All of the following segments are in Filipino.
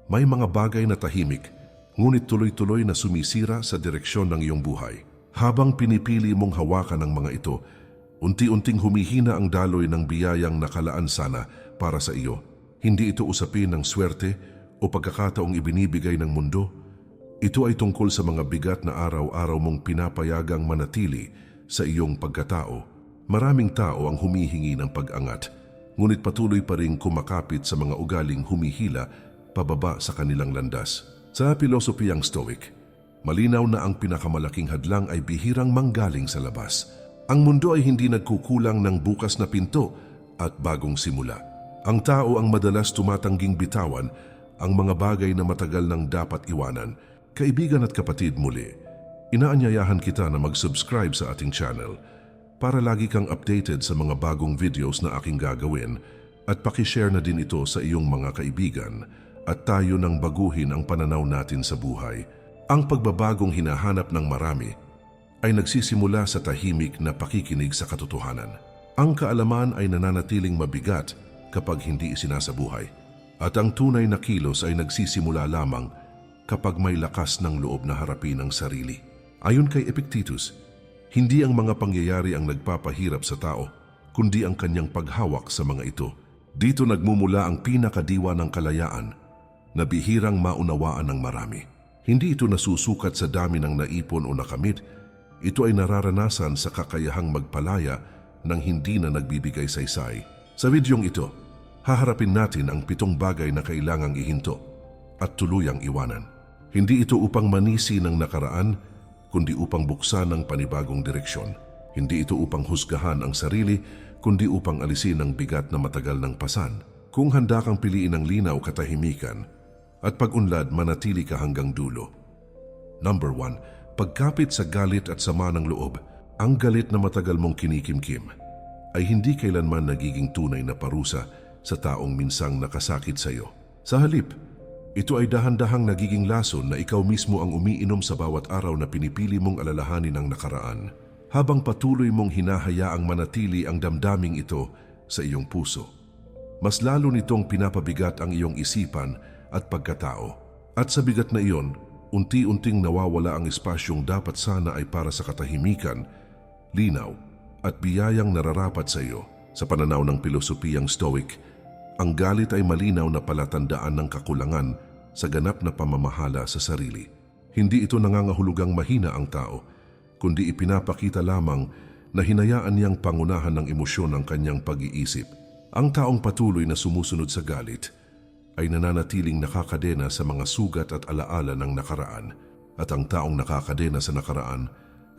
May mga bagay na tahimik, ngunit tuloy-tuloy na sumisira sa direksyon ng iyong buhay. Habang pinipili mong hawakan ang mga ito, unti-unting humihina ang daloy ng biyayang nakalaan sana para sa iyo. Hindi ito usapin ng swerte o pagkakataong ibinibigay ng mundo. Ito ay tungkol sa mga bigat na araw-araw mong pinapayagang manatili sa iyong pagkatao. Maraming tao ang humihingi ng pag-angat, ngunit patuloy pa rin kumakapit sa mga ugaling humihila pababa sa kanilang landas. Sa pilosopiyang Stoic, malinaw na ang pinakamalaking hadlang ay bihirang manggaling sa labas. Ang mundo ay hindi nagkukulang ng bukas na pinto at bagong simula. Ang tao ang madalas tumatangging bitawan ang mga bagay na matagal nang dapat iwanan. Kaibigan at kapatid, muli, inaanyayahan kita na mag-subscribe sa ating channel para lagi kang updated sa mga bagong videos na aking gagawin at pakishare na din ito sa iyong mga kaibigan at tayo nang baguhin ang pananaw natin sa buhay. Ang pagbabagong hinahanap ng marami ay nagsisimula sa tahimik na pakikinig sa katotohanan. Ang kaalaman ay nananatiling mabigat kapag hindi isinasabuhay, at ang tunay na kilos ay nagsisimula lamang kapag may lakas ng loob na harapin ang sarili. Ayon kay Epictetus, hindi ang mga pangyayari ang nagpapahirap sa tao, kundi ang kanyang paghawak sa mga ito. Dito nagmumula ang pinakadiwa ng kalayaan na bihirang maunawaan ng marami. Hindi ito nasusukat sa dami ng naipon o nakamit, ito ay nararanasan sa kakayahang magpalaya ng hindi na nagbibigay saysay. Sa videong ito, haharapin natin ang 7 bagay na kailangang ihinto at tuluyang iwanan. Hindi ito upang manisi ng nakaraan, kundi upang buksan ang panibagong direksyon. Hindi ito upang husgahan ang sarili, kundi upang alisin ang bigat na matagal ng pasan. Kung handa kang piliin ang linaw, katahimikan, at pag-unlad, manatili ka hanggang dulo. Number 1. Pagkapit sa galit at sama ng loob. Ang galit na matagal mong kinikimkim ay hindi kailanman nagiging tunay na parusa sa taong minsang nakasakit sa iyo. Sa halip, ito ay dahan-dahang nagiging lason na ikaw mismo ang umiinom sa bawat araw na pinipili mong alalahanin ang nakaraan, habang patuloy mong hinahayaang manatili ang damdaming ito sa iyong puso. Mas lalo nitong pinapabigat ang iyong isipan at pagkatao. At sa bigat na iyon, unti-unting nawawala ang espasyong dapat sana ay para sa katahimikan, linaw, at biyayang nararapat sa iyo. Sa pananaw ng pilosopiyang Stoic, ang galit ay malinaw na palatandaan ng kakulangan sa ganap na pamamahala sa sarili. Hindi ito nangangahulugang mahina ang tao, kundi ipinapakita lamang na hinayaan niyang pangunahan ng emosyon ang kanyang pag-iisip. Ang taong patuloy na sumusunod sa galit ay nananatiling nakakadena sa mga sugat at alaala ng nakaraan, at ang taong nakakadena sa nakaraan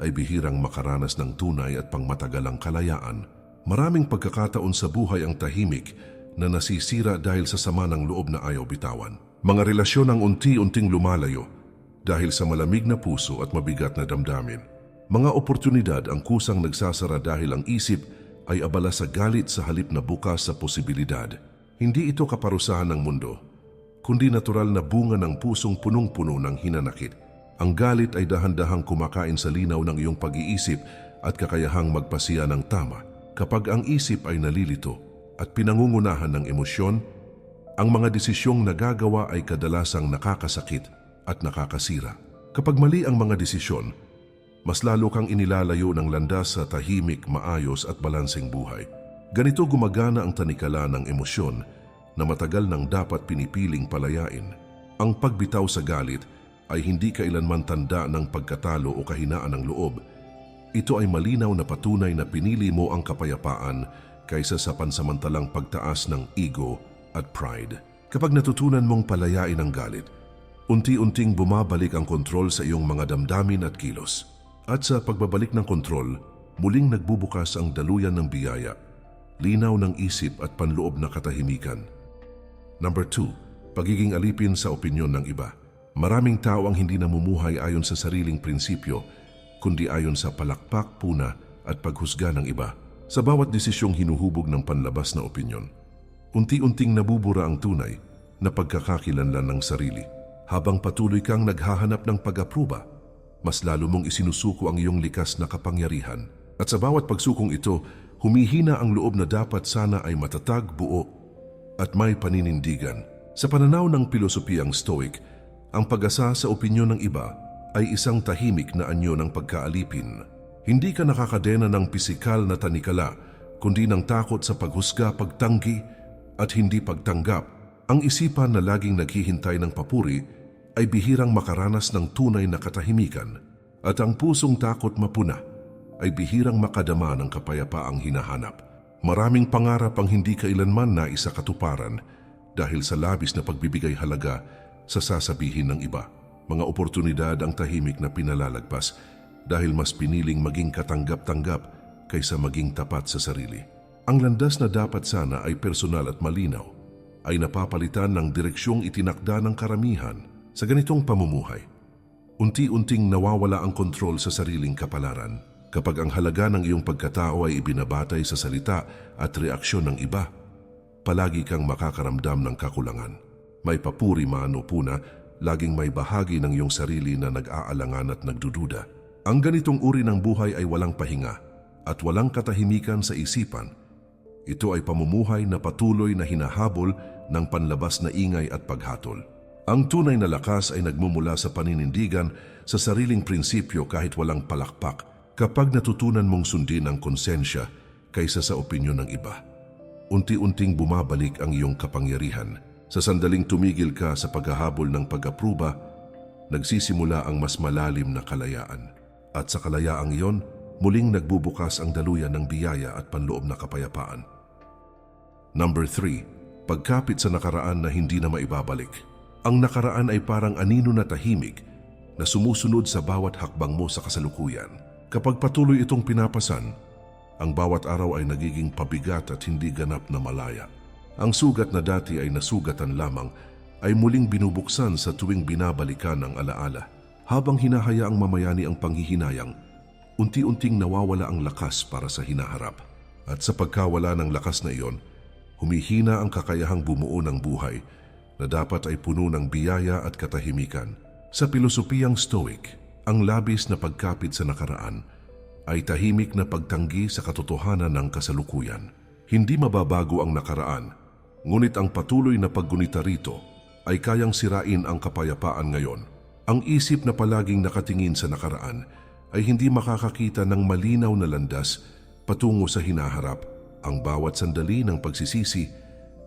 ay bihirang makaranas ng tunay at pangmatagalang kalayaan. Maraming pagkakataon sa buhay ang tahimik na nasisira dahil sa sama ng loob na ayaw bitawan. Mga relasyon ang unti-unting lumalayo dahil sa malamig na puso at mabigat na damdamin. Mga oportunidad ang kusang nagsasara dahil ang isip ay abala sa galit sa halip na bukas sa posibilidad. Hindi ito kaparusahan ng mundo, kundi natural na bunga ng pusong punong-puno ng hinanakit. Ang galit ay dahan-dahang kumakain sa linaw ng iyong pag-iisip at kakayahang magpasiya ng tama. Kapag ang isip ay nalilito at pinangungunahan ng emosyon, ang mga desisyong nagagawa ay kadalasang nakakasakit at nakakasira. Kapag mali ang mga desisyon, mas lalo kang inilalayo ng landas sa tahimik, maayos at balanseng buhay. Ganito gumagana ang tanikala ng emosyon na matagal nang dapat pinipiling palayain. Ang pagbitaw sa galit ay hindi kailanman tanda ng pagkatalo o kahinaan ng loob. Ito ay malinaw na patunay na pinili mo ang kapayapaan kaysa sa pansamantalang pagtaas ng ego at pride. Kapag natutunan mong palayain ang galit, unti-unting bumabalik ang kontrol sa iyong mga damdamin at kilos. At sa pagbabalik ng kontrol, muling nagbubukas ang daluyan ng biyaya, linaw ng isip at panloob na katahimikan. Number 2. Pagiging alipin sa opinyon ng iba. Maraming tao ang hindi namumuhay ayon sa sariling prinsipyo, kundi ayon sa palakpak, puna at paghusga ng iba. Sa bawat desisyong hinuhubog ng panlabas na opinyon, unti-unting nabubura ang tunay na pagkakakilanlan ng sarili. Habang patuloy kang naghahanap ng pag-apruba, mas lalo mong isinusuko ang iyong likas na kapangyarihan. At sa bawat pagsukong ito, humihina ang loob na dapat sana ay matatag, buo, at may paninindigan. Sa pananaw ng pilosopiyang Stoic, ang pag-asa sa opinyon ng iba ay isang tahimik na anyo ng pagkaalipin. Hindi ka nakakadena ng pisikal na tanikala, kundi ng takot sa paghusga, pagtanggi at hindi pagtanggap. Ang isipan na laging naghihintay ng papuri ay bihirang makaranas ng tunay na katahimikan, at ang pusong takot mapuna ay bihirang makadama ng kapayapaang hinahanap. Maraming pangarap ang hindi kailanman naisa katuparan dahil sa labis na pagbibigay halaga sa sasabihin ng iba. Mga oportunidad ang tahimik na pinalalagpas dahil mas piniling maging katanggap-tanggap kaysa maging tapat sa sarili. Ang landas na dapat sana ay personal at malinaw ay napapalitan ng direksyong itinakda ng karamihan. Sa ganitong pamumuhay, unti-unting nawawala ang kontrol sa sariling kapalaran. Kapag ang halaga ng iyong pagkatao ay ibinabatay sa salita at reaksyon ng iba, palagi kang makakaramdam ng kakulangan. May papuri man o puna, laging may bahagi ng iyong sarili na nag-aalangan at nagdududa. Ang ganitong uri ng buhay ay walang pahinga at walang katahimikan sa isipan. Ito ay pamumuhay na patuloy na hinahabol ng panlabas na ingay at paghatol. Ang tunay na lakas ay nagmumula sa paninindigan sa sariling prinsipyo kahit walang palakpak. Kapag natutunan mong sundin ang konsensya kaysa sa opinyon ng iba, unti-unting bumabalik ang iyong kapangyarihan. Sa sandaling tumigil ka sa paghahabol ng pag-apruba, nagsisimula ang mas malalim na kalayaan. At sa kalayaang iyon, muling nagbubukas ang daluyan ng biyaya at panloob na kapayapaan. Number 3. Pagkapit sa nakaraan na hindi na maibabalik. Ang nakaraan ay parang anino na tahimik na sumusunod sa bawat hakbang mo sa kasalukuyan. Kapag patuloy itong pinapasan, ang bawat araw ay nagiging pabigat at hindi ganap na malaya. Ang sugat na dati ay nasugatan lamang ay muling binubuksan sa tuwing binabalikan ang alaala. Habang hinahayaang mamayani ang panghihinayang, unti-unting nawawala ang lakas para sa hinaharap. At sa pagkawala ng lakas na iyon, humihina ang kakayahang bumuo ng buhay na dapat ay puno ng biyaya at katahimikan. Sa pilosopiyang Stoic, ang labis na pagkapit sa nakaraan ay tahimik na pagtanggi sa katotohanan ng kasalukuyan. Hindi mababago ang nakaraan, ngunit ang patuloy na paggunita rito ay kayang sirain ang kapayapaan ngayon. Ang isip na palaging nakatingin sa nakaraan ay hindi makakakita ng malinaw na landas patungo sa hinaharap. Ang bawat sandali ng pagsisisi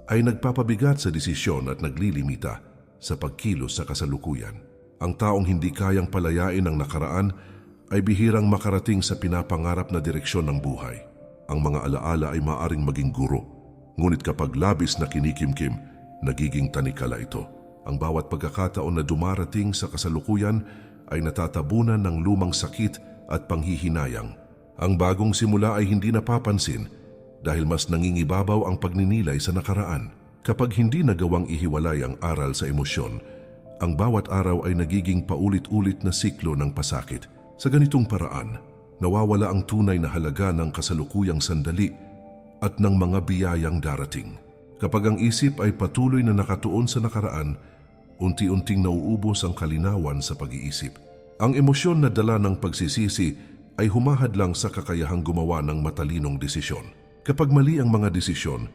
ay nagpapabigat sa desisyon at naglilimita sa pagkilos sa kasalukuyan. Ang taong hindi kayang palayain ang nakaraan ay bihirang makarating sa pinapangarap na direksyon ng buhay. Ang mga alaala ay maaring maging guro, ngunit kapag labis na kinikimkim, nagiging tanikala ito. Ang bawat pagkakataon na dumarating sa kasalukuyan ay natatabunan ng lumang sakit at panghihinayang. Ang bagong simula ay hindi napapansin dahil mas nangingibabaw ang pagninilay sa nakaraan. Kapag hindi nagawang ihiwalay ang aral sa emosyon, ang bawat araw ay nagiging paulit-ulit na siklo ng pasakit. Sa ganitong paraan, nawawala ang tunay na halaga ng kasalukuyang sandali at ng mga biyayang darating. Kapag ang isip ay patuloy na nakatuon sa nakaraan, unti-unting nauubos ang kalinawan sa pag-iisip. Ang emosyon na dala ng pagsisisi ay humahadlang sa kakayahang gumawa ng matalinong desisyon. Kapag mali ang mga desisyon,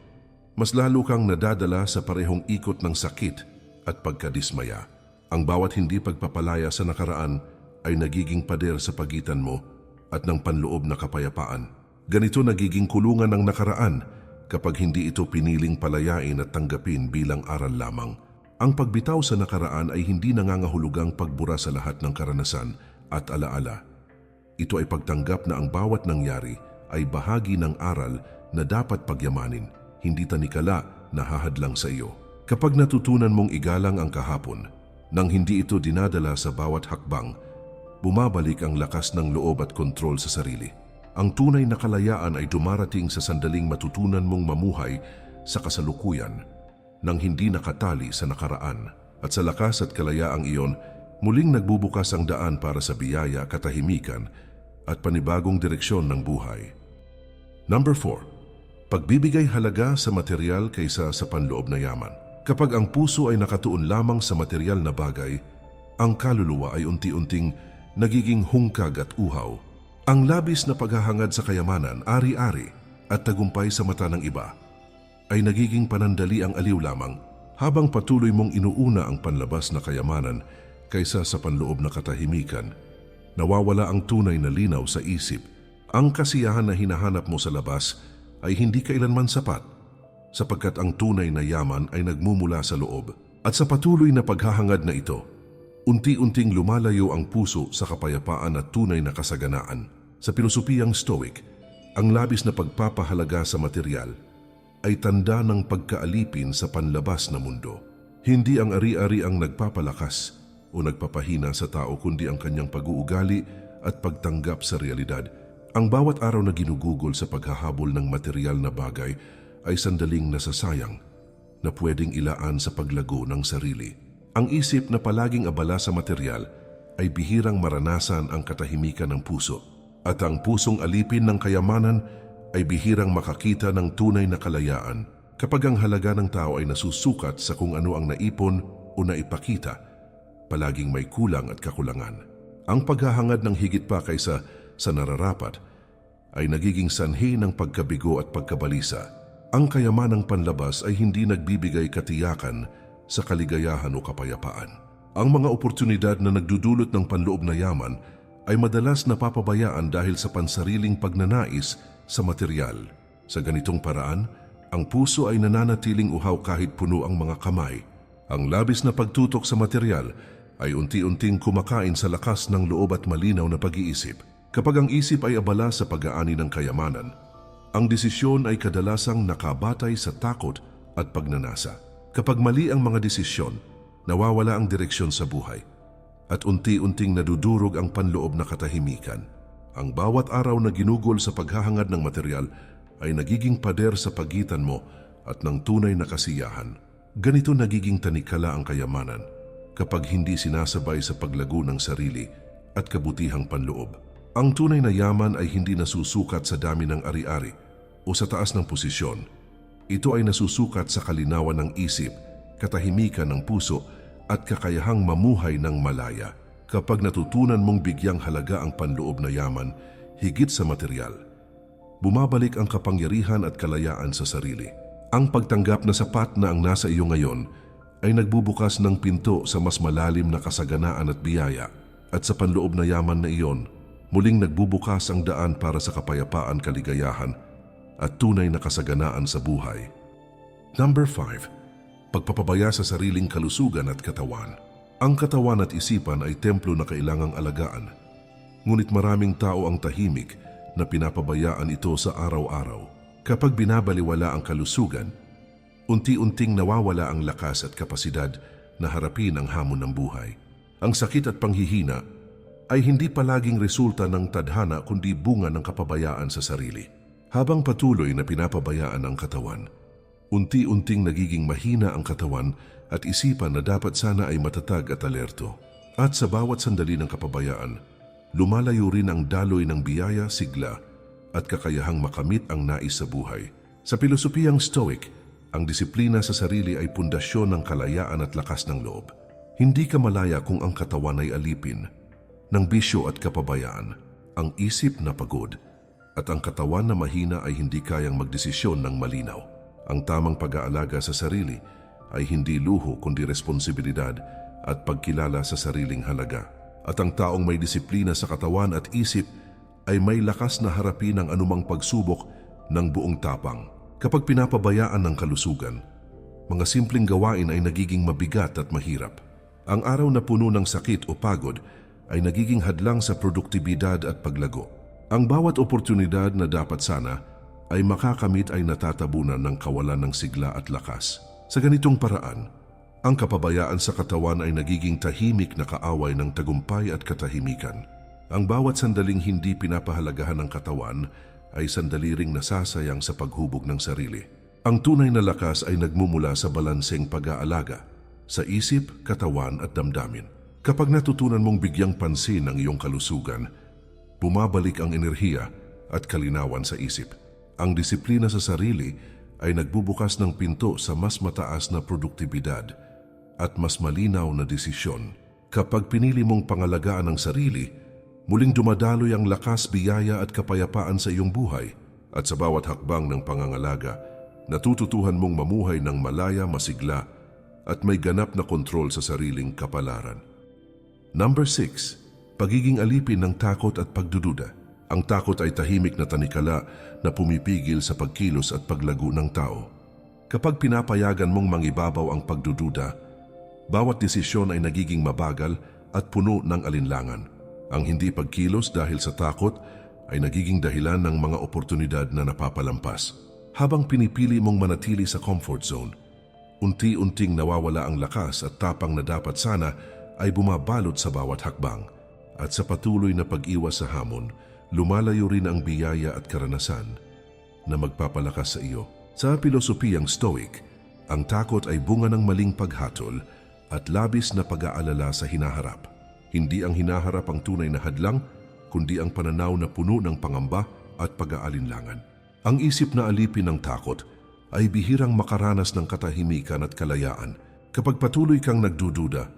mas lalo kang nadadala sa parehong ikot ng sakit at pagkadismaya. Ang bawat hindi pagpapalaya sa nakaraan ay nagiging pader sa pagitan mo at ng panloob na kapayapaan. Ganito nagiging kulungan ng nakaraan kapag hindi ito piniling palayain at tanggapin bilang aral lamang. Ang pagbitaw sa nakaraan ay hindi nangangahulugang pagbura sa lahat ng karanasan at alaala. Ito ay pagtanggap na ang bawat nangyari ay bahagi ng aral na dapat pagyamanin, hindi tanikala na hahadlang sa iyo. Kapag natutunan mong igalang ang kahapon, nang hindi ito dinadala sa bawat hakbang, bumabalik ang lakas ng loob at kontrol sa sarili. Ang tunay na kalayaan ay dumarating sa sandaling matutunan mong mamuhay sa kasalukuyan nang hindi nakatali sa nakaraan. At sa lakas at kalayaang iyon, muling nagbubukas ang daan para sa biyaya, katahimikan at panibagong direksyon ng buhay. Number 4. Pagbibigay halaga sa material kaysa sa panloob na yaman. Kapag ang puso ay nakatuon lamang sa material na bagay, ang kaluluwa ay unti-unting nagiging hungkag at uhaw. Ang labis na paghahangad sa kayamanan, ari-ari at tagumpay sa mata ng iba ay nagiging panandali ang aliw lamang Habang patuloy mong inuuna ang panlabas na kayamanan kaysa sa panloob na katahimikan, nawawala ang tunay na linaw sa isip. Ang kasiyahan na hinahanap mo sa labas ay hindi kailanman sapat, sapagkat ang tunay na yaman ay nagmumula sa loob. At sa patuloy na paghahangad na ito, unti-unting lumalayo ang puso sa kapayapaan at tunay na kasaganaan. Sa pilosopiyang Stoic, ang labis na pagpapahalaga sa material ay tanda ng pagkaalipin sa panlabas na mundo. Hindi ang ari-ari ang nagpapalakas o nagpapahina sa tao, kundi ang kanyang pag-uugali at pagtanggap sa realidad. Ang bawat araw na ginugugol sa paghahabol ng material na bagay ay sandaling nasasayang na pwedeng ilaan sa paglago ng sarili. Ang isip na palaging abala sa material ay bihirang maranasan ang katahimikan ng puso, at ang pusong alipin ng kayamanan ay bihirang makakita ng tunay na kalayaan. Kapag ang halaga ng tao ay nasusukat sa kung ano ang naipon o naipakita, palaging may kulang at kakulangan. Ang paghahangad ng higit pa kaysa sa nararapat ay nagiging sanhi ng pagkabigo at pagkabalisa. Ang kayamanang panlabas ay hindi nagbibigay katiyakan sa kaligayahan o kapayapaan. Ang mga oportunidad na nagdudulot ng panloob na yaman ay madalas napapabayaan dahil sa pansariling pagnanais sa material. Sa ganitong paraan, ang puso ay nananatiling uhaw kahit puno ang mga kamay. Ang labis na pagtutok sa material ay unti-unting kumakain sa lakas ng loob at malinaw na pag-iisip. Kapag ang isip ay abala sa pag-aani ng kayamanan, ang desisyon ay kadalasang nakabatay sa takot at pagnanasa. Kapag mali ang mga desisyon, nawawala ang direksyon sa buhay at unti-unting nadudurog ang panloob na katahimikan. Ang bawat araw na ginugol sa paghahangad ng material ay nagiging pader sa pagitan mo at ng tunay na kasiyahan. Ganito nagiging tanikala ang kayamanan kapag hindi sinasabay sa paglago ng sarili at kabutihang panloob. Ang tunay na yaman ay hindi nasusukat sa dami ng ari-ari o sa taas ng posisyon. Ito ay nasusukat sa kalinawan ng isip, katahimikan ng puso at kakayahang mamuhay ng malaya. Kapag natutunan mong bigyang halaga ang panloob na yaman higit sa material, bumabalik ang kapangyarihan at kalayaan sa sarili. Ang pagtanggap na sapat na ang nasa iyo ngayon ay nagbubukas ng pinto sa mas malalim na kasaganaan at biyaya, at sa panloob na yaman na iyon, muling nagbubukas ang daan para sa kapayapaan, kaligayahan at tunay na kasaganaan sa buhay. Number 5. Pagpapabaya sa sariling kalusugan at katawan. Ang katawan at isipan ay templo na kailangang alagaan. Ngunit maraming tao ang tahimik na pinapabayaan ito sa araw-araw. Kapag binabaliwala ang kalusugan, unti-unting nawawala ang lakas at kapasidad na harapin ang hamon ng buhay. Ang sakit at panghihina ay hindi palaging resulta ng tadhana kundi bunga ng kapabayaan sa sarili. Habang patuloy na pinapabayaan ang katawan, unti-unting nagiging mahina ang katawan at isipan na dapat sana ay matatag at alerto. At sa bawat sandali ng kapabayaan, lumalayo rin ang daloy ng biyaya, sigla at kakayahang makamit ang nais sa buhay. Sa pilosopiyang Stoic, ang disiplina sa sarili ay pundasyon ng kalayaan at lakas ng loob. Hindi ka malaya kung ang katawan ay alipin ng bisyo at kapabayaan, ang isip na pagod, at ang katawan na mahina ay hindi kayang magdesisyon ng malinaw. Ang tamang pag-aalaga sa sarili ay hindi luho kundi responsibilidad at pagkilala sa sariling halaga. At ang taong may disiplina sa katawan at isip ay may lakas na harapin ang anumang pagsubok ng buong tapang. Kapag pinapabayaan ng kalusugan, mga simpleng gawain ay nagiging mabigat at mahirap. Ang araw na puno ng sakit o pagod ay nagiging hadlang sa produktibidad at paglago. Ang bawat oportunidad na dapat sana ay makakamit ay natatabunan ng kawalan ng sigla at lakas. Sa ganitong paraan, ang kapabayaan sa katawan ay nagiging tahimik na kaaway ng tagumpay at katahimikan. Ang bawat sandaling hindi pinapahalagahan ng katawan ay sandali ring nasasayang sa paghubog ng sarili. Ang tunay na lakas ay nagmumula sa balanseng pag-aalaga sa isip, katawan at damdamin. Kapag natutunan mong bigyang pansin ang iyong kalusugan, bumabalik ang enerhiya at kalinawan sa isip. Ang disiplina sa sarili ay nagbubukas ng pinto sa mas mataas na produktibidad at mas malinaw na desisyon. Kapag pinili mong pangalagaan ang sarili, muling dumadaloy ang lakas, biyaya at kapayapaan sa iyong buhay. At sa bawat hakbang ng pangangalaga, natututuhan mong mamuhay ng malaya, masigla at may ganap na kontrol sa sariling kapalaran. Number 6. Pagiging alipin ng takot at pagdududa. Ang takot ay tahimik na tanikala na pumipigil sa pagkilos at paglago ng tao. Kapag pinapayagan mong mangibabaw ang pagdududa, bawat desisyon ay nagiging mabagal at puno ng alinlangan. Ang hindi pagkilos dahil sa takot ay nagiging dahilan ng mga oportunidad na napapalampas. Habang pinipili mong manatili sa comfort zone, unti-unting nawawala ang lakas at tapang na dapat sana ay bumabalot sa bawat hakbang. At sa patuloy na pag-iwas sa hamon, lumalayo rin ang biyaya at karanasan na magpapalakas sa iyo. Sa pilosopiyang Stoic, ang takot ay bunga ng maling paghatol at labis na pag-aalala sa hinaharap. Hindi ang hinaharap ang tunay na hadlang, kundi ang pananaw na puno ng pangamba at pag-aalinlangan. Ang isip na alipin ng takot ay bihirang makaranas ng katahimikan at kalayaan. Kapag patuloy kang nagdududa,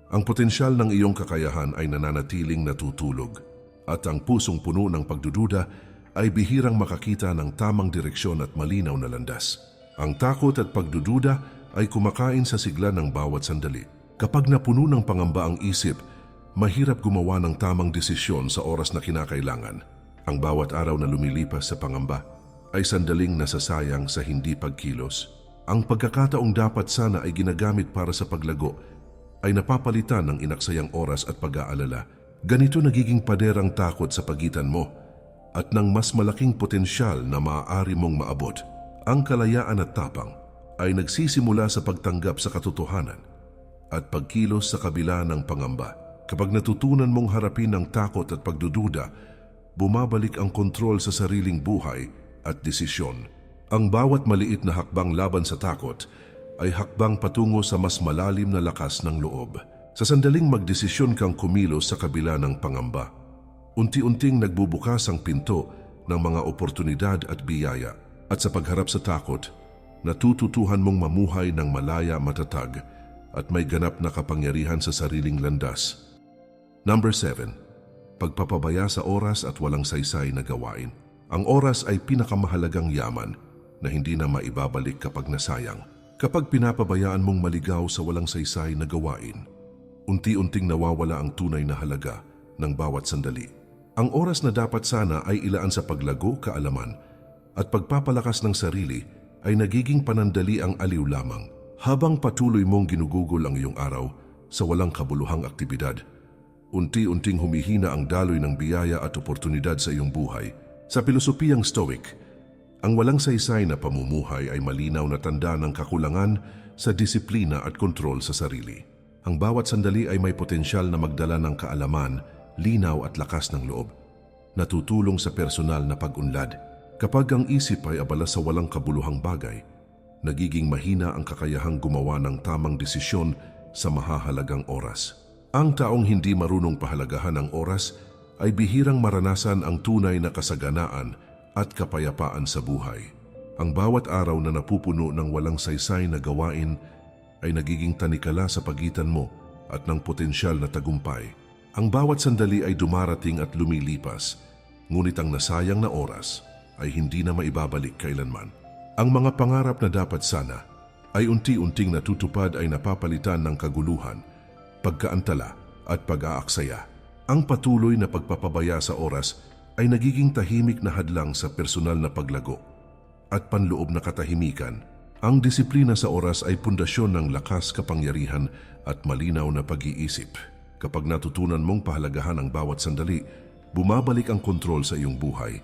ang potensyal ng iyong kakayahan ay nananatiling natutulog at ang pusong puno ng pagdududa ay bihirang makakita ng tamang direksyon at malinaw na landas. Ang takot at pagdududa ay kumakain sa sigla ng bawat sandali. Kapag napuno ng pangamba ang isip, mahirap gumawa ng tamang desisyon sa oras na kinakailangan. Ang bawat araw na lumilipas sa pangamba ay sandaling nasasayang sa hindi pagkilos. Ang pagkakataong dapat sana ay ginagamit para sa paglago ay napapalitan ng inaksayang oras at pag-aalala. Ganito nagiging paderang takot sa pagitan mo at ng mas malaking potensyal na maaari mong maabot. Ang kalayaan at tapang ay nagsisimula sa pagtanggap sa katotohanan at pagkilos sa kabila ng pangamba. Kapag natutunan mong harapin ang takot at pagdududa, bumabalik ang kontrol sa sariling buhay at desisyon. Ang bawat maliit na hakbang laban sa takot ay hakbang patungo sa mas malalim na lakas ng loob. Sa sandaling magdesisyon kang kumilos sa kabila ng pangamba, unti-unting nagbubukas ang pinto ng mga oportunidad at biyaya. At sa pagharap sa takot, natututuhan mong mamuhay ng malaya, matatag at may ganap na kapangyarihan sa sariling landas. Number 7. Pagpapabaya sa oras at walang saysay na gawain. Ang oras ay pinakamahalagang yaman na hindi na maibabalik kapag nasayang. Kapag pinapabayaan mong maligaw sa walang saysay na gawain, unti-unting nawawala ang tunay na halaga ng bawat sandali. Ang oras na dapat sana ay ilaan sa paglago, kaalaman, at pagpapalakas ng sarili ay nagiging panandali ang aliw lamang. Habang patuloy mong ginugugol ang iyong araw sa walang kabuluhang aktibidad, unti-unting humihina ang daloy ng biyaya at oportunidad sa iyong buhay. Sa pilosopiyang Stoic, ang walang saysay na pamumuhay ay malinaw na tanda ng kakulangan sa disiplina at kontrol sa sarili. Ang bawat sandali ay may potensyal na magdala ng kaalaman, linaw at lakas ng loob, natutulong sa personal na pag-unlad. Kapag ang isip ay abala sa walang kabuluhang bagay, nagiging mahina ang kakayahang gumawa ng tamang desisyon sa mahahalagang oras. Ang taong hindi marunong pahalagahan ang oras ay bihirang maranasan ang tunay na kasaganaan at kapayapaan sa buhay. Ang bawat araw na napupuno ng walang saysay na gawain ay nagiging tanikala sa pagitan mo at ng potensyal na tagumpay. Ang bawat sandali ay dumarating at lumilipas, ngunit ang nasayang na oras ay hindi na maibabalik kailanman. Ang mga pangarap na dapat sana ay unti-unting natutupad ay napapalitan ng kaguluhan, pagkaantala at pag-aaksaya. Ang patuloy na pagpapabaya sa oras ay nagiging tahimik na hadlang sa personal na paglago at panloob na katahimikan. Ang disiplina sa oras ay pundasyon ng lakas, kapangyarihan at malinaw na pag-iisip. Kapag natutunan mong pahalagahan ang bawat sandali, bumabalik ang kontrol sa iyong buhay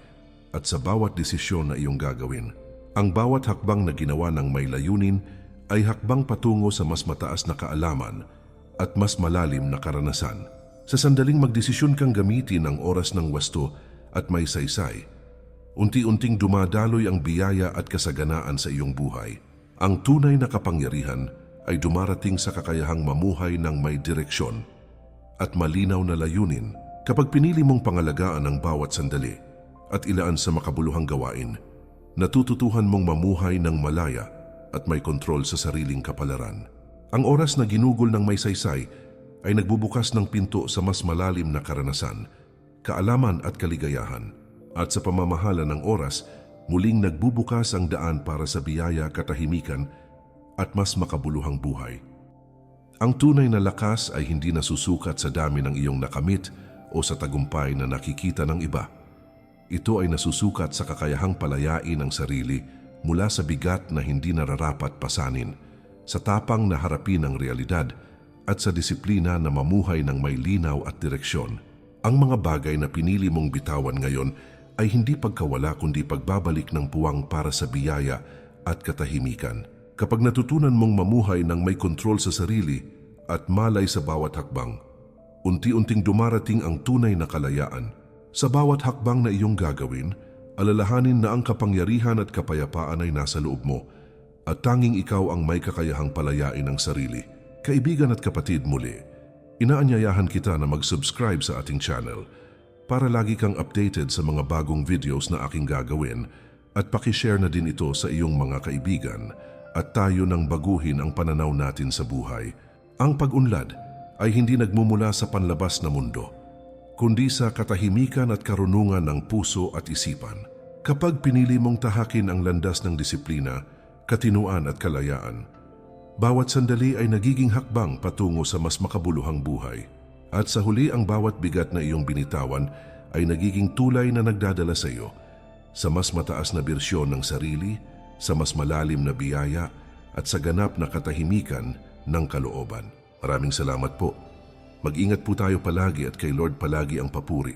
at sa bawat desisyon na iyong gagawin. Ang bawat hakbang na ginawa ng may layunin ay hakbang patungo sa mas mataas na kaalaman at mas malalim na karanasan. Sa sandaling magdesisyon kang gamitin ang oras ng wasto at may saysay, unti-unting dumadaloy ang biyaya at kasaganaan sa iyong buhay. Ang tunay na kapangyarihan ay dumarating sa kakayahang mamuhay ng may direksyon at malinaw na layunin. Kapag pinili mong pangalagaan ang bawat sandali at ilaan sa makabuluhang gawain, natututuhan mong mamuhay ng malaya at may kontrol sa sariling kapalaran. Ang oras na ginugol ng may saysay ay nagbubukas ng pinto sa mas malalim na karanasan, kaalaman at kaligayahan. At sa pamamahala ng oras, muling nagbubukas ang daan para sa biyaya, katahimikan at mas makabuluhang buhay. Ang tunay na lakas ay hindi nasusukat sa dami ng iyong nakamit o sa tagumpay na nakikita ng iba. Ito ay nasusukat sa kakayahang palayain ang sarili mula sa bigat na hindi nararapat pasanin, sa tapang na harapin ang realidad at sa disiplina na mamuhay ng may linaw at direksyon. Ang mga bagay na pinili mong bitawan ngayon ay hindi pagkawala kundi pagbabalik ng puwang para sa biyaya at katahimikan. Kapag natutunan mong mamuhay ng may kontrol sa sarili at malay sa bawat hakbang, unti-unting dumarating ang tunay na kalayaan. Sa bawat hakbang na iyong gagawin, alalahanin na ang kapangyarihan at kapayapaan ay nasa loob mo at tanging ikaw ang may kakayahang palayain ang sarili. Kaibigan at kapatid, muli, inaanyayahan kita na mag-subscribe sa ating channel para lagi kang updated sa mga bagong videos na aking gagawin at pakishare na din ito sa iyong mga kaibigan at tayo nang baguhin ang pananaw natin sa buhay. Ang pag-unlad ay hindi nagmumula sa panlabas na mundo, kundi sa katahimikan at karunungan ng puso at isipan. Kapag pinili mong tahakin ang landas ng disiplina, katinuan at kalayaan, bawat sandali ay nagiging hakbang patungo sa mas makabuluhang buhay. At sa huli, ang bawat bigat na iyong binitawan ay nagiging tulay na nagdadala sa iyo sa mas mataas na bersyon ng sarili, sa mas malalim na biyaya at sa ganap na katahimikan ng kalooban. Maraming salamat po. Mag-ingat po tayo palagi at kay Lord palagi ang papuri.